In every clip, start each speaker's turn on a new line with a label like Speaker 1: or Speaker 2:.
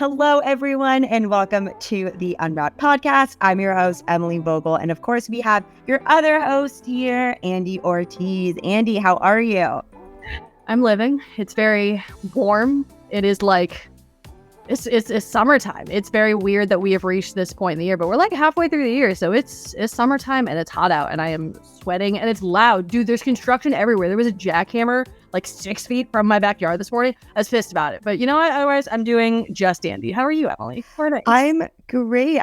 Speaker 1: Hello, everyone, and welcome to the UnWrapped podcast. I'm your host, Emily Vogel, and of course, we have your other host here, Andy Ortiz. Andy, how are you?
Speaker 2: I'm living. It's very warm. It is like it's summertime. It's very weird that we have reached this point in the year, but we're like halfway through the year, so it's summertime and it's hot out, and I am sweating and it's loud, dude. There's construction everywhere. There was a jackhammer like 6 feet from my backyard this morning. I was pissed about it, but you know what? Otherwise, I'm doing just dandy. How are you, Emily?
Speaker 1: I'm great.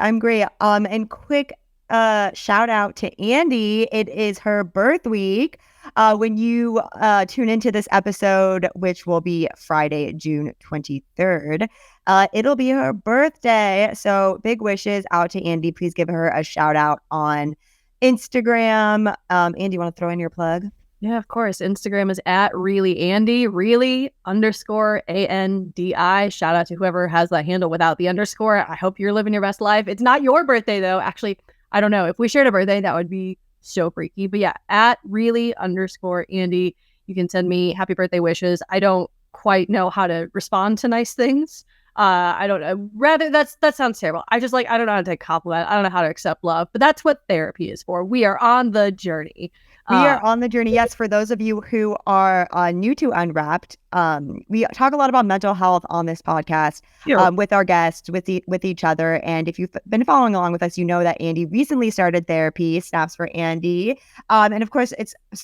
Speaker 1: And quick shout out to Andy. It is her birth week. When you tune into this episode, which will be Friday, June 23rd, it'll be her birthday. So big wishes out to Andy. Please give her a shout out on Instagram. Andy, you want to throw in your plug?
Speaker 2: Yeah, of course. Instagram is at reallyandi, really_ANDI. Shout out to whoever has that handle without the underscore. I hope you're living your best life. It's not your birthday, though. Actually, I don't know. If we shared a birthday, that would be so freaky. But yeah, at really_Andy. You can send me happy birthday wishes. I don't quite know how to respond to nice things. I don't know. Rather, that sounds terrible. I don't know how to take compliment. I don't know how to accept love. But that's what therapy is for. We are on the journey.
Speaker 1: We are on the journey. Yes, for those of you who are new to UnWrapped, we talk a lot about mental health on this podcast with our guests, with each other. And if you've been following along with us, you know that Andy recently started therapy. Snaps for Andy. And of course,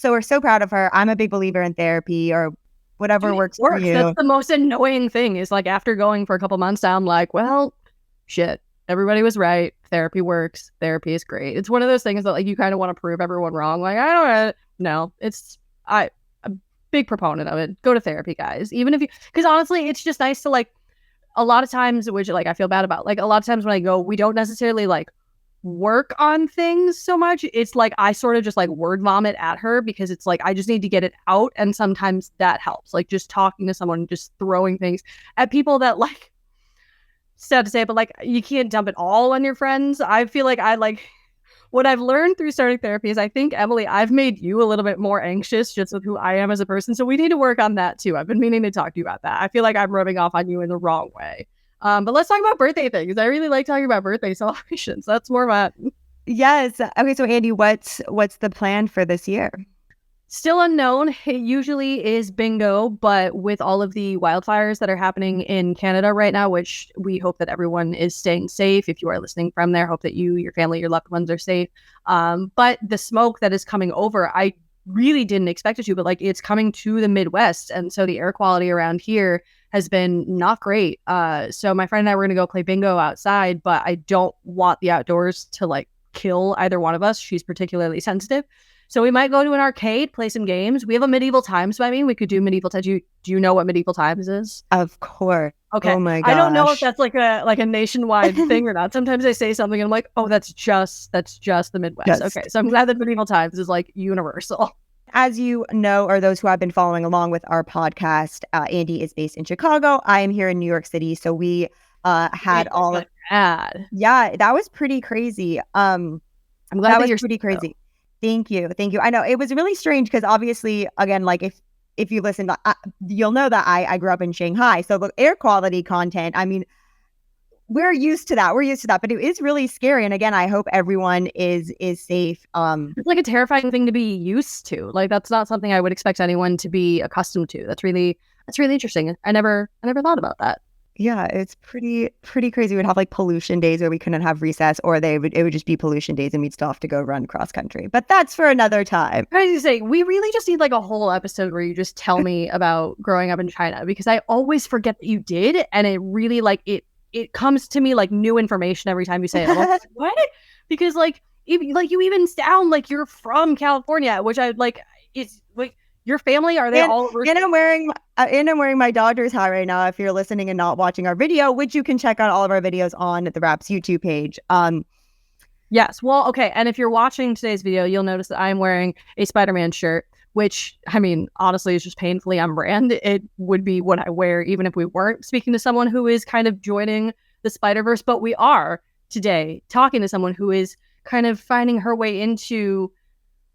Speaker 1: we're so proud of her. I'm a big believer in therapy, or whatever works for you.
Speaker 2: That's the most annoying thing is like after going for a couple months, I'm like, well, shit. Everybody was right. Therapy works. Therapy is great. It's one of those things that like you kind of want to prove everyone wrong. Like, I don't know. I'm a big proponent of it. Go to therapy, guys. Even if because honestly, it's just nice to like a lot of times, which like I feel bad about. Like a lot of times when I go, we don't necessarily like work on things so much. It's like I sort of just like word vomit at her because it's like I just need to get it out. And sometimes that helps. Like just talking to someone, just throwing things at people that like, sad to say, but like you can't dump it all on your friends. I feel like what I've learned through starting therapy is I think, Emily, I've made you a little bit more anxious just with who I am as a person. So we need to work on that too. I've been meaning to talk to you about that. I feel like I'm rubbing off on you in the wrong way. But let's talk about birthday things. I really like talking about birthday celebrations. That's more about.
Speaker 1: Yes. Okay. So Andy, what's the plan for this year?
Speaker 2: Still unknown. It usually is bingo, but with all of the wildfires that are happening in Canada right now, which we hope that everyone is staying safe. If you are listening from there, hope that you, your family, your loved ones are safe. But the smoke that is coming over, I really didn't expect it to, but like it's coming to the Midwest. And so the air quality around here has been not great. So my friend and I were going to go play bingo outside, but I don't want the outdoors to like kill either one of us. She's particularly sensitive. So we might go to an arcade, play some games. We have a Medieval Times by me. We could do Medieval Times. Do you know what Medieval Times is?
Speaker 1: Of course.
Speaker 2: Okay.
Speaker 1: Oh my gosh.
Speaker 2: I don't know if that's like a nationwide thing or not. Sometimes I say something and I'm like, oh, that's just the Midwest. Yes. Okay. So I'm glad that Medieval Times is like universal.
Speaker 1: As you know, or those who have been following along with our podcast, Andy is based in Chicago. I am here in New York City. So we had all of
Speaker 2: that.
Speaker 1: Yeah, that was pretty crazy.
Speaker 2: I'm glad that
Speaker 1: was pretty crazy. Thank you. I know it was really strange because obviously, again, like if you listen, you'll know that I grew up in Shanghai. So the air quality content, I mean, we're used to that. But it is really scary. And again, I hope everyone is safe.
Speaker 2: It's like a terrifying thing to be used to. Like that's not something I would expect anyone to be accustomed to. That's really interesting. I never thought about that.
Speaker 1: Yeah, it's pretty crazy. We'd have like pollution days where we couldn't have recess, or it would just be pollution days and we'd still have to go run cross country. But that's for another time.
Speaker 2: I was gonna say, we really just need like a whole episode where you just tell me about growing up in China, because I always forget that you did, and it really like it comes to me like new information every time you say it. I'm like, what? Because like you even sound like you're from California, which I like. It's like. Your family, are they all?
Speaker 1: And I'm wearing my Dodgers hat right now. If you're listening and not watching our video, which you can check out all of our videos on the Wraps YouTube page.
Speaker 2: Yes. Well, okay. And if you're watching today's video, you'll notice that I'm wearing a Spider-Man shirt, which I mean, honestly, is just painfully on brand. It would be what I wear even if we weren't speaking to someone who is kind of joining the Spider-Verse. But we are today talking to someone who is kind of finding her way into.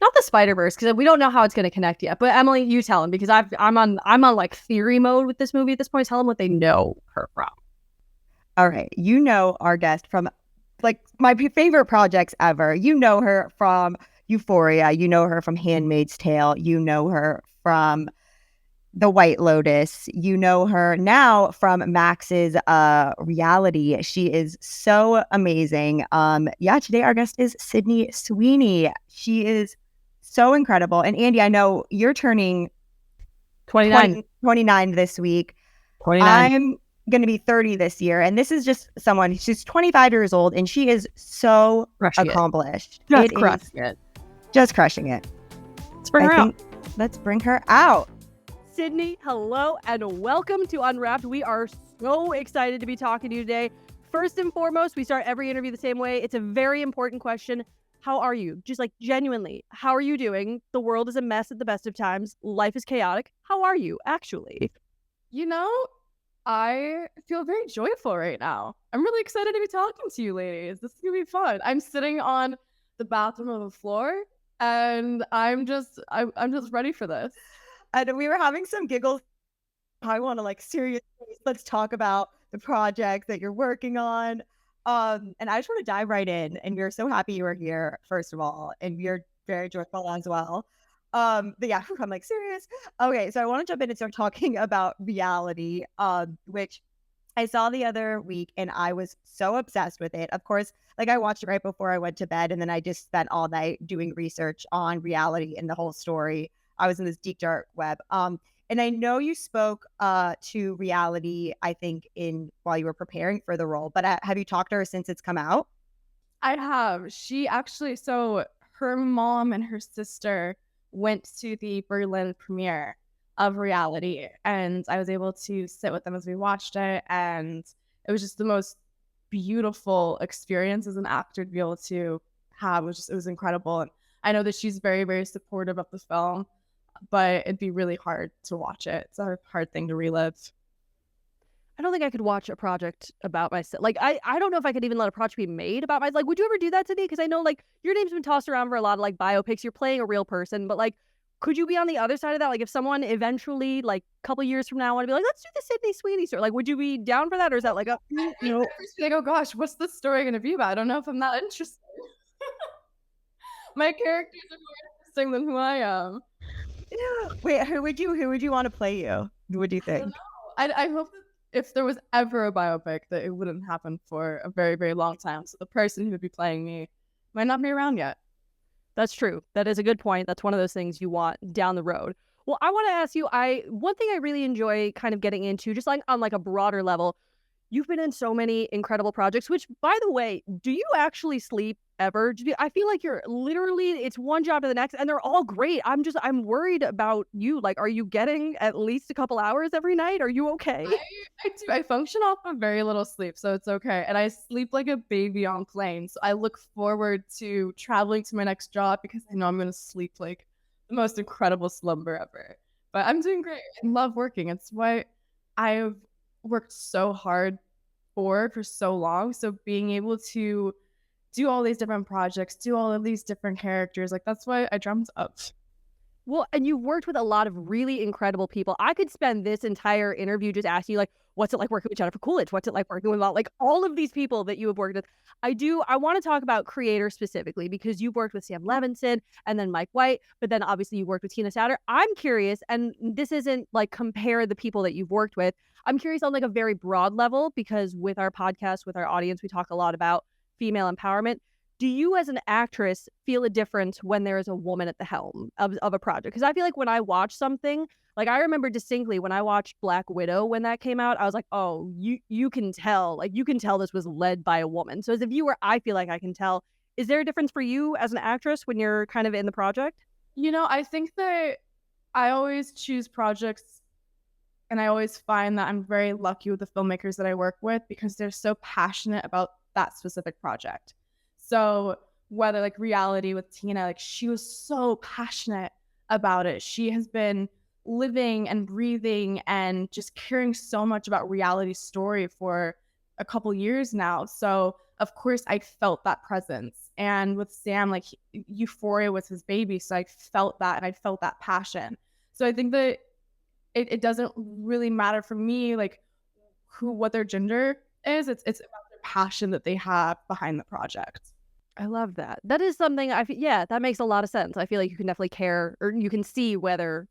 Speaker 2: Not the Spider-Verse, because we don't know how it's going to connect yet. But Emily, you tell them, because I'm on like theory mode with this movie at this point. Tell them what they know her from.
Speaker 1: All right. You know our guest from like my favorite projects ever. You know her from Euphoria. You know her from Handmaid's Tale. You know her from the White Lotus. You know her now from Max's reality. She is so amazing. Yeah, today our guest is Sydney Sweeney. She is so incredible. And Andy, I know you're turning 29 this week.
Speaker 2: 29.
Speaker 1: I'm going to be 30 this year. And this is just someone, she's 25 years old and she is so
Speaker 2: Crushing
Speaker 1: accomplished.
Speaker 2: Just crushing it.
Speaker 1: Just crushing it.
Speaker 2: Let's bring her out.
Speaker 1: Let's bring her out.
Speaker 2: Sydney, hello and welcome to UnWrapped. We are so excited to be talking to you today. First and foremost, we start every interview the same way. It's a very important question. How are you? Just like genuinely, how are you doing? The world is a mess at the best of times. Life is chaotic. How are you, actually?
Speaker 3: You know, I feel very joyful right now. I'm really excited to be talking to you ladies. This is going to be fun. I'm sitting on the bathroom of the floor and I'm just ready for this.
Speaker 1: And we were having some giggles. I want to seriously, let's talk about the project that you're working on. And I just want to dive right in. And we're so happy you are here, first of all. And you're very joyful as well. But yeah, I'm serious. Okay, so I want to jump in and start talking about reality, which I saw the other week and I was so obsessed with it. Of course, I watched it right before I went to bed, and then I just spent all night doing research on reality and the whole story. I was in this deep dark web. And I know you spoke to reality, I think, while you were preparing for the role, but have you talked to her since it's come out?
Speaker 3: I have. She actually, so her mom and her sister went to the Berlin premiere of reality, and I was able to sit with them as we watched it, and it was just the most beautiful experience as an actor to be able to have. It was incredible. And I know that she's very, very supportive of the film, but it'd be really hard to watch it. It's a hard thing to relive.
Speaker 2: I don't think I could watch a project about myself. I don't know if I could even let a project be made about myself. Would you ever do that to me? Because I know your name's been tossed around for a lot of biopics. You're playing a real person, but could you be on the other side of that? If someone eventually, a couple years from now, want to be let's do the Sydney Sweeney story. Would you be down for that, or is that
Speaker 3: oh gosh, what's this story going to be about? I don't know if I'm that interested. My characters are more interesting than who I am.
Speaker 1: Wait, who would you want to play you? What do you think?
Speaker 3: I hope that if there was ever a biopic, that it wouldn't happen for a very, very long time. So the person who would be playing me might not be around yet.
Speaker 2: That's true. That is a good point. That's one of those things you want down the road. Well, I want to ask you, one thing I really enjoy kind of getting into, just on a broader level, you've been in so many incredible projects, which, by the way, do you actually sleep ever? I feel like you're literally, it's one job to the next, and they're all great. I'm worried about you. Are you getting at least a couple hours every night? Are you okay?
Speaker 3: I do. I function off of very little sleep, so it's okay. And I sleep like a baby on planes. So I look forward to traveling to my next job because I know I'm going to sleep the most incredible slumber ever. But I'm doing great. I love working. It's what I've worked so hard for so long. So being able to do all these different projects, do all of these different characters, that's what I dreamt of.
Speaker 2: Well, and you've worked with a lot of really incredible people. I could spend this entire interview just asking you, what's it like working with Jennifer Coolidge? What's it like working with all of these people that you have worked with? I want to talk about creators specifically because you've worked with Sam Levinson and then Mike White, but then obviously you worked with Tina Souter. I'm curious, and this isn't compare the people that you've worked with. I'm curious on a very broad level because with our podcast, with our audience, we talk a lot about female empowerment. Do you as an actress feel a difference when there is a woman at the helm of a project? Because I feel when I watch something, I remember distinctly when I watched Black Widow when that came out, I was oh, you can tell, you can tell this was led by a woman. So as a viewer, I feel I can tell. Is there a difference for you as an actress when you're kind of in the project?
Speaker 3: I think that I always choose projects and I always find that I'm very lucky with the filmmakers that I work with because they're so passionate about that specific project. So whether reality with Tina, she was so passionate about it. She has been living and breathing and just caring so much about reality story for a couple years now. So of course I felt that presence. And with Sam, Euphoria was his baby. So I felt that and I felt that passion. So I think that it doesn't really matter for me, what their gender is. It's about their passion that they have behind the project.
Speaker 2: I love that. That is something that makes a lot of sense. I feel like you can definitely care, or you can see whether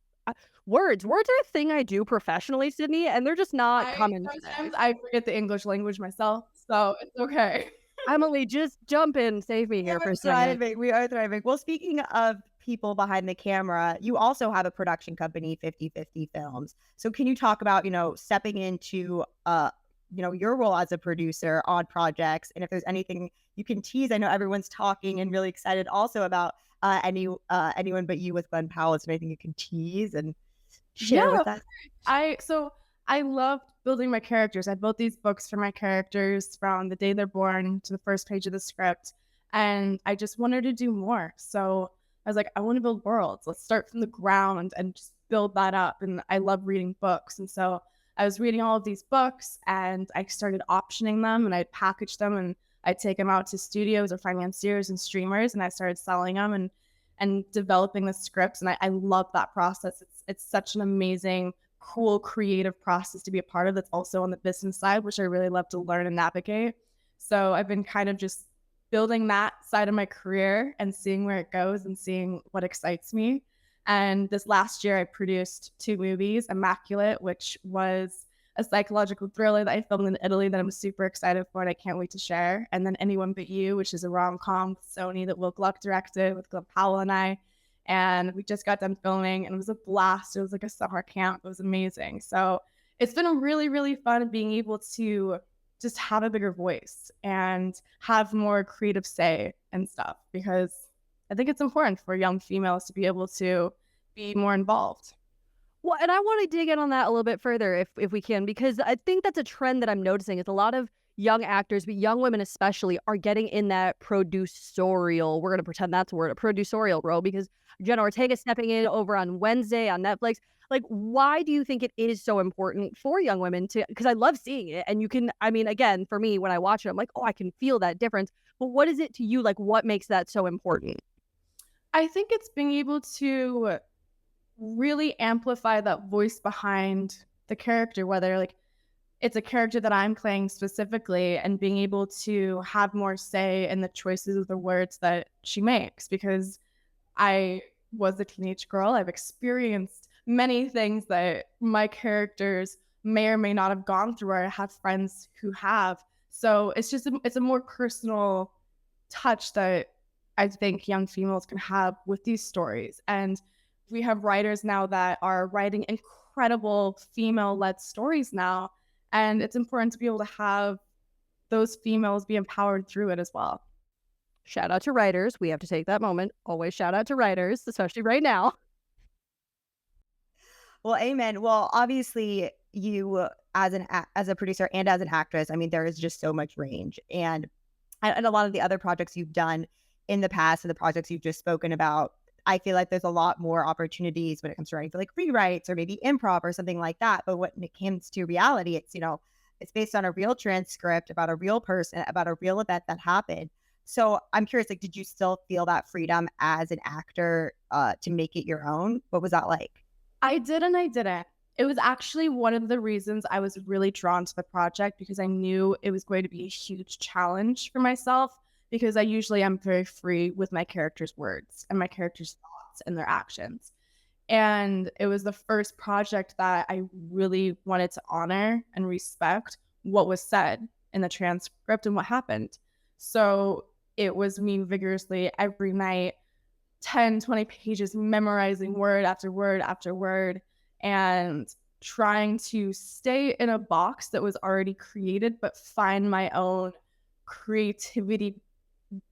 Speaker 2: words are a thing I do professionally, Sydney, and they're just not common today.
Speaker 3: Sometimes I forget the English language myself, so it's okay.
Speaker 2: Emily, just jump in, save me here for a second.
Speaker 1: We are thriving. Well, speaking of people behind the camera, you also have a production company, 50/50 Films. So can you talk about, stepping into your role as a producer on projects, and if there's anything you can tease? I know everyone's talking and really excited also about anyone but you with Glenn Powell. Is there anything you can tease and share with us?
Speaker 3: I loved building my characters. I built these books for my characters from the day they're born to the first page of the script, and I just wanted to do more. So I was like, I want to build worlds. Let's start from the ground and just build that up. And I love reading books, and so I was reading all of these books, and I started optioning them, and I'd package them, and I'd take them out to studios or financiers and streamers, and I started selling them and developing the scripts. And I love that process. It's such an amazing, cool, creative process to be a part of, that's also on the business side, which I really love to learn and navigate. So I've been kind of just building that side of my career and seeing where it goes and seeing what excites me. And this last year I produced 2 movies, Immaculate, which was a psychological thriller that I filmed in Italy that I'm super excited for and I can't wait to share. And then Anyone But You, which is a rom-com with Sony that Will Gluck directed with Glenn Powell and I. And we just got done filming, and it was a blast. It was like a summer camp. It was amazing. So it's been really, really fun being able to just have a bigger voice and have more creative say and stuff, because I think it's important for young females to be able to be more involved.
Speaker 2: Well, and I want to dig in on that a little bit further if we can, because I think that's a trend that I'm noticing. It's a lot of young actors, but young women especially, are getting in that producerial, we're going to pretend that's a word, a producerial role, because Jenna Ortega stepping in over on Wednesday on Netflix. Like, why do you think it is so important for young women to, because I love seeing it, and you can, I mean, again, for me, when I watch it, I'm like, oh, I can feel that difference. But what is it to you? Like, what makes that so important?
Speaker 3: I think it's being able to really amplify that voice behind the character, whether like it's a character that I'm playing specifically, and being able to have more say in the choices of the words that she makes. Because I was a teenage girl. I've experienced many things that my characters may or may not have gone through, or I have friends who have. So it's a more personal touch that I think young females can have with these stories. And we have writers now that are writing incredible female-led stories now. And it's important to be able to have those females be empowered through it as well.
Speaker 2: Shout out to writers. We have to take that moment. Always shout out to writers, especially right now.
Speaker 1: Well, amen. Well, obviously, you as a producer and as an actress, I mean, there is just so much range. And a lot of the other projects you've done in the past and the projects you've just spoken about, I feel like there's a lot more opportunities when it comes to writing for like rewrites or maybe improv or something like that. But when it comes to reality, it's, it's based on a real transcript about a real person, about a real event that happened. So I'm curious, like, did you still feel that freedom as an actor to make it your own? What was that like?
Speaker 3: I did and I didn't. It was actually one of the reasons I was really drawn to the project, because I knew it was going to be a huge challenge for myself, because I usually am very free with my characters' words and my characters' thoughts and their actions. And it was the first project that I really wanted to honor and respect what was said in the transcript and what happened. So it was me vigorously every night, 10, 20 pages, memorizing word after word after word, and trying to stay in a box that was already created, but find my own creativity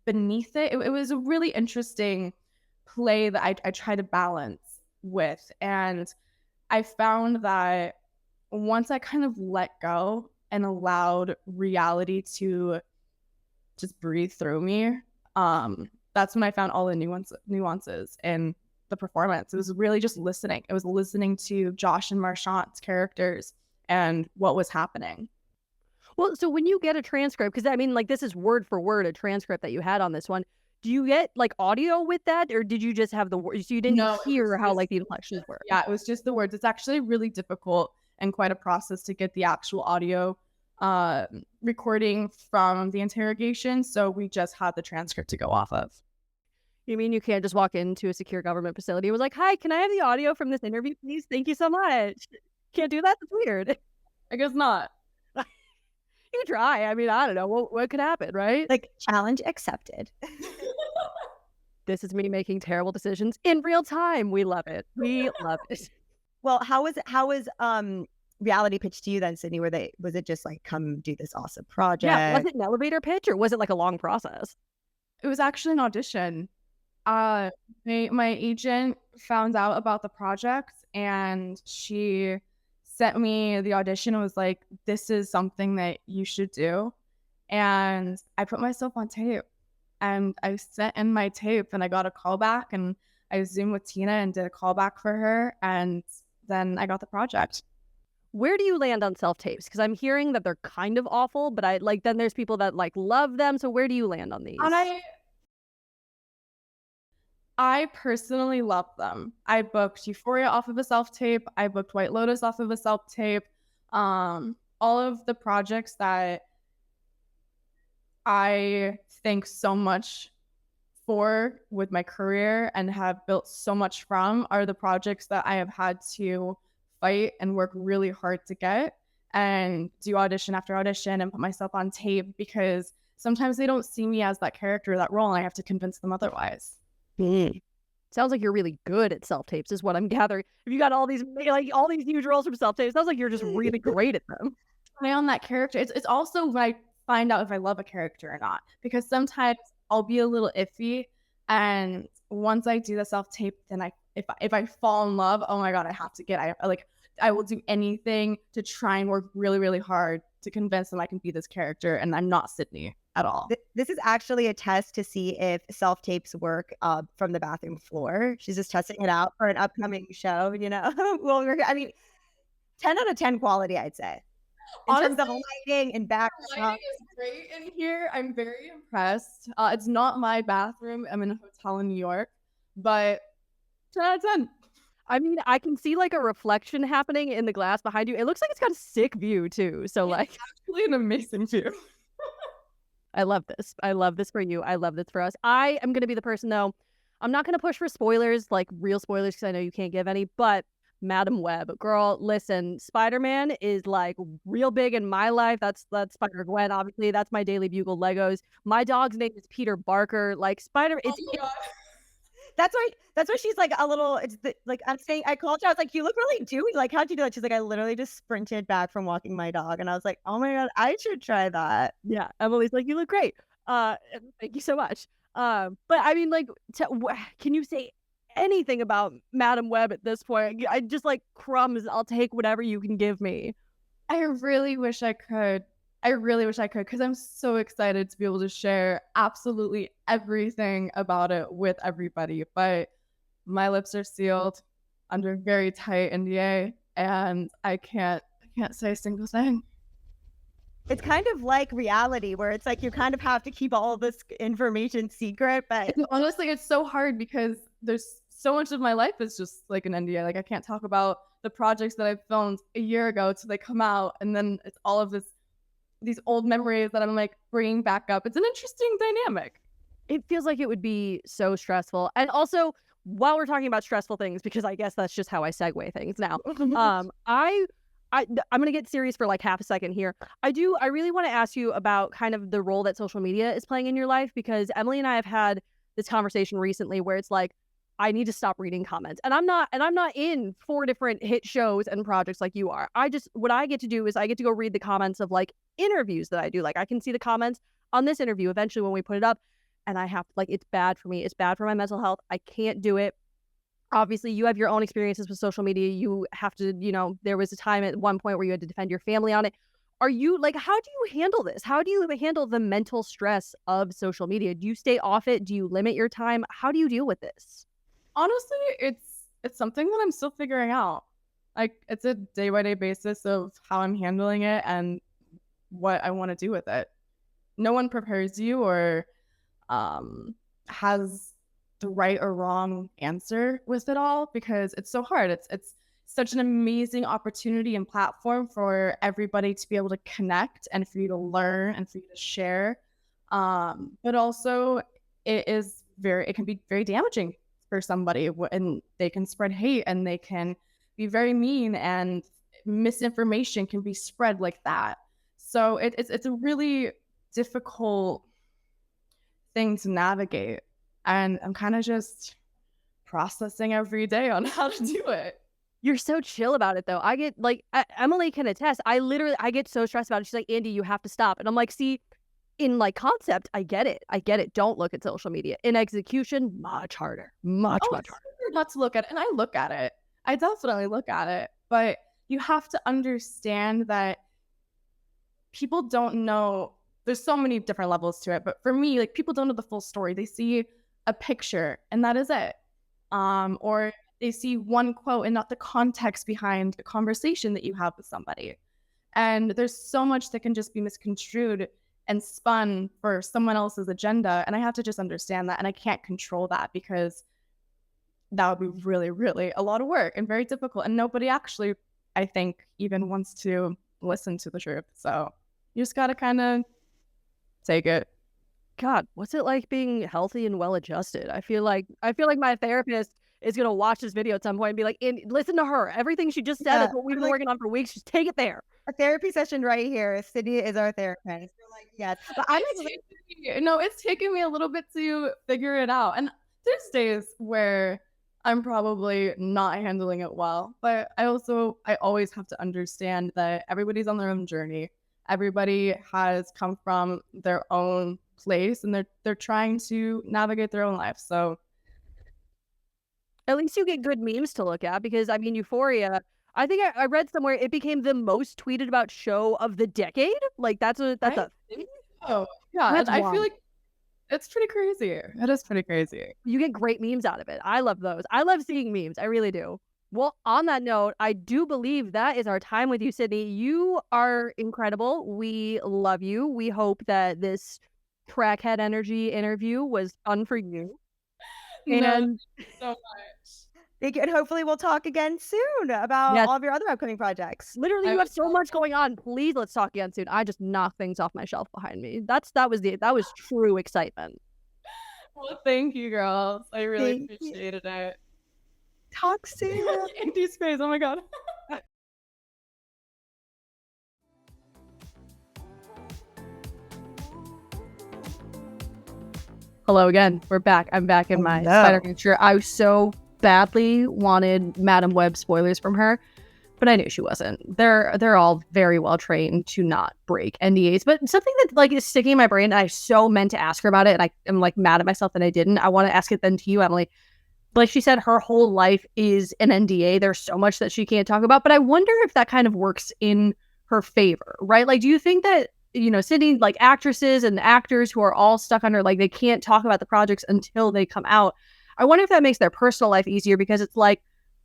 Speaker 3: beneath it. It was a really interesting play that I try to balance with. And I found that once I kind of let go and allowed reality to just breathe through me, that's when I found all the nuances in the performance. It was really just listening. It was listening to Josh and Marchant's characters and what was happening.
Speaker 2: Well, so when you get a transcript, because I mean, like, this is word for word a transcript that you had on this one. Do you get like audio with that, or did you just have the words? So you didn't hear how like the inflections were.
Speaker 3: Yeah, it was just the words. It's actually really difficult and quite a process to get the actual audio recording from the interrogation, so we just had the transcript to go off of.
Speaker 2: You mean you can't just walk into a secure government facility and was like, hi, can I have the audio from this interview, please? Thank you so much. Can't do that? That's weird.
Speaker 3: I guess not.
Speaker 2: You try. I mean, I don't know. What could happen, right?
Speaker 1: Like, challenge accepted.
Speaker 2: This is me making terrible decisions in real time. We love it. We love it.
Speaker 1: Well, how was reality pitched to you then, Sydney? Was it just like, come do this awesome project?
Speaker 2: Yeah. Was it an elevator pitch or was it like a long process?
Speaker 3: It was actually an audition. My agent found out about the project and she sent me the audition and was like, this is something that you should do. And I put myself on tape and I sent in my tape and I got a call back and I Zoomed with Tina and did a callback for her. And then I got the project.
Speaker 2: Where do you land on self-tapes? Because I'm hearing that they're kind of awful, but then there's people that like love them. So where do you land on these?
Speaker 3: I personally love them. I booked Euphoria off of a self-tape. I booked White Lotus off of a self-tape. All of the projects that I thank so much for with my career and have built so much from are the projects that I have had to fight and work really hard to get and do audition after audition and put myself on tape because sometimes they don't see me as that character, that role, and I have to convince them otherwise.
Speaker 2: Sounds like you're really good at self-tapes is what I'm gathering. If you got all these huge roles from self-tapes, sounds like you're just really great at them.
Speaker 3: Play on that character. It's also when I find out if I love a character or not, because sometimes I'll be a little iffy, and once I do the self-tape, then if I fall in love, oh my god, I have to get I will do anything to try and work really, really hard to convince them I can be this character and I'm not Sydney at all.
Speaker 1: This is actually a test to see if self-tapes work from the bathroom floor. She's just testing it out for an upcoming show, you know. Well, 10 out of 10 quality, I'd say. In terms of lighting and backdrop.
Speaker 3: Lighting is great in here. I'm very impressed. It's not my bathroom. I'm in a hotel in New York, but 10 out of 10.
Speaker 2: I mean, I can see like a reflection happening in the glass behind you. It looks like it's got a sick view too. So
Speaker 3: it's actually an amazing view.
Speaker 2: I love this. I love this for you. I love this for us. I am going to be the person though. I'm not going to push for spoilers, like real spoilers, because I know you can't give any, but Madam Web, girl, listen, Spider-Man is like real big in my life. That's Spider-Gwen, obviously. That's my Daily Bugle Legos. My dog's name is Peter Barker. Like
Speaker 1: That's why she's like a little. I'm saying, I called her. I was like, "You look really dewy. Like, how'd you do that?" She's like, "I literally just sprinted back from walking my dog," and I was like, "Oh my god, I should try that."
Speaker 2: Yeah, Emily's like, "You look great. Thank you so much." But I mean, like, can you say anything about Madam Web at this point? I just like crumbs. I'll take whatever you can give me.
Speaker 3: I really wish I could. Because I'm so excited to be able to share absolutely everything about it with everybody. But my lips are sealed under very tight NDA, and I can't say a single thing.
Speaker 1: It's kind of like reality, where it's like you kind of have to keep all of this information secret. But
Speaker 3: honestly, it's so hard because there's so much of my life is just like an NDA. Like I can't talk about the projects that I filmed a year ago till they come out, and then it's all of these old memories that I'm like bringing back up. It's an interesting dynamic.
Speaker 2: It feels like it would be so stressful. And also, while we're talking about stressful things, because I guess that's just how I segue things now, I'm going to get serious for like half a second here. I really want to ask you about kind of the role that social media is playing in your life, because Emily and I have had this conversation recently where it's like, I need to stop reading comments. And I'm not in 4 different hit shows and projects like you are. What I get to do is I get to go read the comments of like interviews that I do. Like I can see the comments on this interview eventually when we put it up, and I have like, it's bad for me. It's bad for my mental health. I can't do it. Obviously you have your own experiences with social media. You have to, there was a time at one point where you had to defend your family on it. Are you like, how do you handle this? How do you handle the mental stress of social media? Do you stay off it? Do you limit your time? How do you deal with this?
Speaker 3: Honestly, it's something that I'm still figuring out. Like it's a day-by-day basis of how I'm handling it and what I want to do with it. No one prepares you or has the right or wrong answer with it all, because it's so hard. It's such an amazing opportunity and platform for everybody to be able to connect and for you to learn and for you to share. But also it can be very damaging for somebody, and they can spread hate and they can be very mean, and misinformation can be spread like that. So it's a really difficult thing to navigate, and I'm kind of just processing every day on how to do it.
Speaker 2: You're so chill about it, though. I get, like, Emily can attest. I get so stressed about it. She's like, Andy, you have to stop. And I'm like, see, in, like, concept, I get it. Don't look at social media. In execution, much harder. Much harder.
Speaker 3: Not to look at it. And I look at it. I definitely look at it. But you have to understand that people don't know. There's so many different levels to it. But for me, like, people don't know the full story. They see a picture and that is it. Or they see one quote and not the context behind the conversation that you have with somebody. And there's so much that can just be misconstrued and spun for someone else's agenda. And I have to just understand that. And I can't control that, because that would be really, really a lot of work and very difficult. And nobody actually, I think, even wants to listen to the truth. So you just got to kind of take it.
Speaker 2: God, what's it like being healthy and well-adjusted? I feel like my therapist is going to watch this video at some point and be like, listen to her. Everything she just said is what we've been working on for weeks. Just take it there.
Speaker 1: A therapy session right here. Sydney is our therapist. We're like, yes. But
Speaker 3: it's taken me a little bit to figure it out. And there's days where I'm probably not handling it well. But I always have to understand that everybody's on their own journey. Everybody has come from their own place, and they're trying to navigate their own life. So
Speaker 2: at least you get good memes to look at, because I mean, Euphoria, I think I read somewhere it became the most tweeted about show of the decade. Like that's a thing.
Speaker 3: Oh yeah, and I feel like it's pretty crazy. It is pretty crazy.
Speaker 2: You get great memes out of it. I love those. I love seeing memes. I really do. Well, on that note, I do believe that is our time with you, Sydney. You are incredible. We love you. We hope that this crackhead energy interview was fun for you.
Speaker 3: And so much.
Speaker 1: Thank you. And hopefully we'll talk again soon about all of your other upcoming projects.
Speaker 2: Literally, you have so much going on. Please, let's talk again soon. I just knocked things off my shelf behind me. That was true excitement.
Speaker 3: Well, thank you, girls. I really appreciated it.
Speaker 1: Talk soon.
Speaker 3: Empty space. Oh my God.
Speaker 2: Hello again. We're back. I'm back in my spider picture. I so badly wanted Madam Web spoilers from her, but I knew she wasn't. They're all very well trained to not break NDAs. But something that like is sticking in my brain, and I so meant to ask her about it, and I am like mad at myself that I didn't. I want to ask it then to you, Emily. Like she said, her whole life is an NDA. There's so much that she can't talk about, but I wonder if that kind of works in her favor, right? Like, do you think that, you know, Sydney, like actresses and actors who are all stuck under, like, they can't talk about the projects until they come out. I wonder if that makes their personal life easier, because it's like,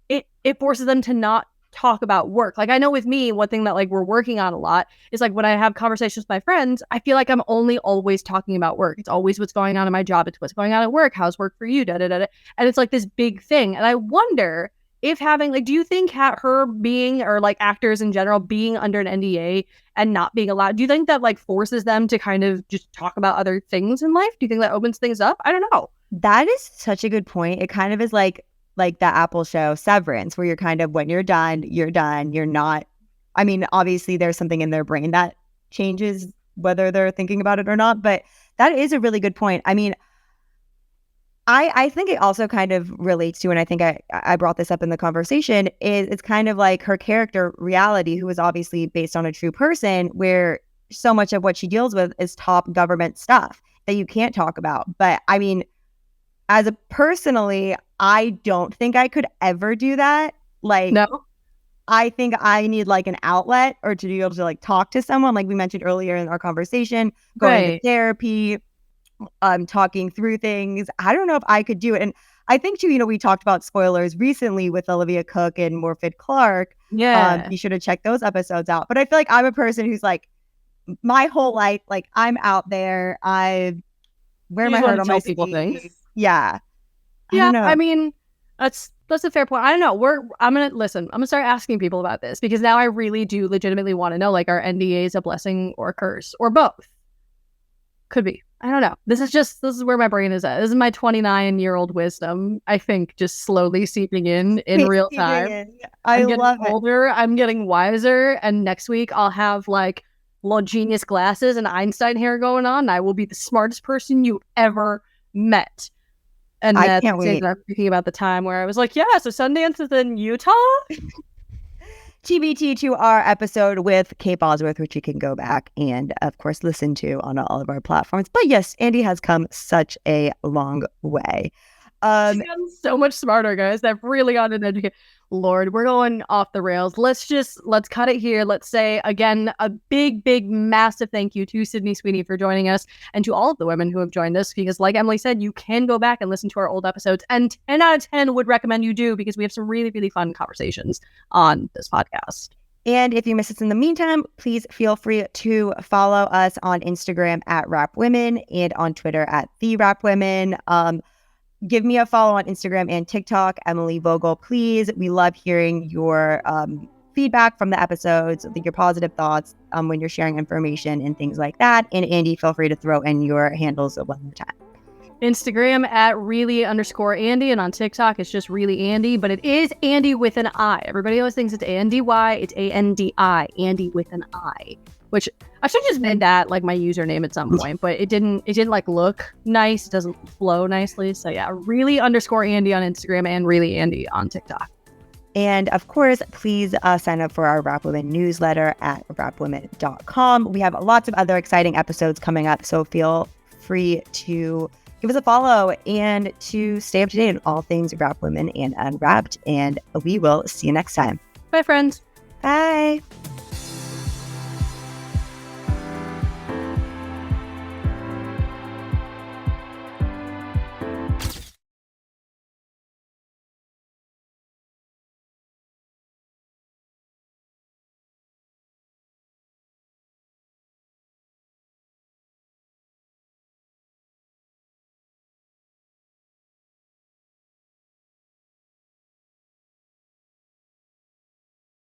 Speaker 2: it forces them to not talk about work. Like, I know with me, one thing that like we're working on a lot is like when I have conversations with my friends, I feel like I'm only always talking about work. It's always what's going on in my job. It's what's going on at work. How's work for you? Da, da, da, da. And it's like this big thing. And I wonder if having, like, do you think her being, or like actors in general being under an NDA and not being allowed, do you think that like forces them to kind of just talk about other things in life? Do you think that opens things up? I don't know.
Speaker 1: That is such a good point. It kind of is like the Apple show Severance, where you're kind of, when you're done, you're done. You're not, I mean, obviously there's something in their brain that changes whether they're thinking about it or not, but that is a really good point. I mean, I think it also kind of relates to, and I think I brought this up in the conversation, is it's kind of like her character, Reality, who is obviously based on a true person, where so much of what she deals with is top government stuff that you can't talk about. But I mean, as a personally, I don't think I could ever do that. Like,
Speaker 2: no.
Speaker 1: I think I need like an outlet, or to be able to like talk to someone, like we mentioned earlier in our conversation, going to therapy, talking through things. I don't know if I could do it. And I think too, you know, we talked about spoilers recently with Olivia Cook and Morfydd Clark.
Speaker 2: Yeah.
Speaker 1: You should have checked those episodes out. But I feel like I'm a person who's like, my whole life, like I'm out there. I wear my heart on my sleeve.
Speaker 2: Things.
Speaker 1: Yeah.
Speaker 2: I mean, that's That's a fair point. I don't know. I'm gonna start asking people about this because now I really do legitimately want to know, like, are NDAs a blessing or a curse or both? Could be. I don't know. This is where my brain is at. This is my 29-year-old wisdom, I think, just slowly seeping in real time.
Speaker 1: I
Speaker 2: I'm
Speaker 1: love
Speaker 2: getting older. I'm getting wiser. And next week I'll have like little genius glasses and Einstein hair going on. And I will be the smartest person you ever met. And
Speaker 1: I can't wait.
Speaker 2: I'm thinking about the time where I was like, yeah, so Sundance is in Utah.
Speaker 1: TBT to our episode with Kate Bosworth, which you can go back and, of course, listen to on all of our platforms. But yes, Andy has come such a long way.
Speaker 2: She's gotten so much smarter, guys. They've really gotten an education. Lord, we're going off the rails. Let's cut it here. Let's say, again, a big, big, massive thank you to Sydney Sweeney for joining us and to all of the women who have joined us, because like Emily said, you can go back and listen to our old episodes, and 10 out of 10 would recommend you do, because we have some really, really fun conversations on this podcast.
Speaker 1: And if you miss us in the meantime, please feel free to follow us on Instagram at @WrapWomen and on Twitter at @TheWrapWomen. Give me a follow on Instagram and TikTok, Emily Vogel, please. We love hearing your feedback from the episodes, your positive thoughts when you're sharing information and things like that. And Andy, feel free to throw in your handles one more time.
Speaker 2: Instagram at really_Andy, and on TikTok it's just really Andy, but it is Andy with an I. Everybody always thinks it's ANDY, it's ANDI, Andy with an I, which I should just made that like my username at some point, but it didn't like look nice. It doesn't flow nicely. So yeah, really_Andy on Instagram and really Andy on TikTok.
Speaker 1: And of course, please sign up for our Wrap Women newsletter at wrapwomen.com. We have lots of other exciting episodes coming up, so feel free to give us a follow and to stay up to date on all things Wrap Women and Unwrapped. And we will see you next time.
Speaker 2: Bye, friends.
Speaker 1: Bye.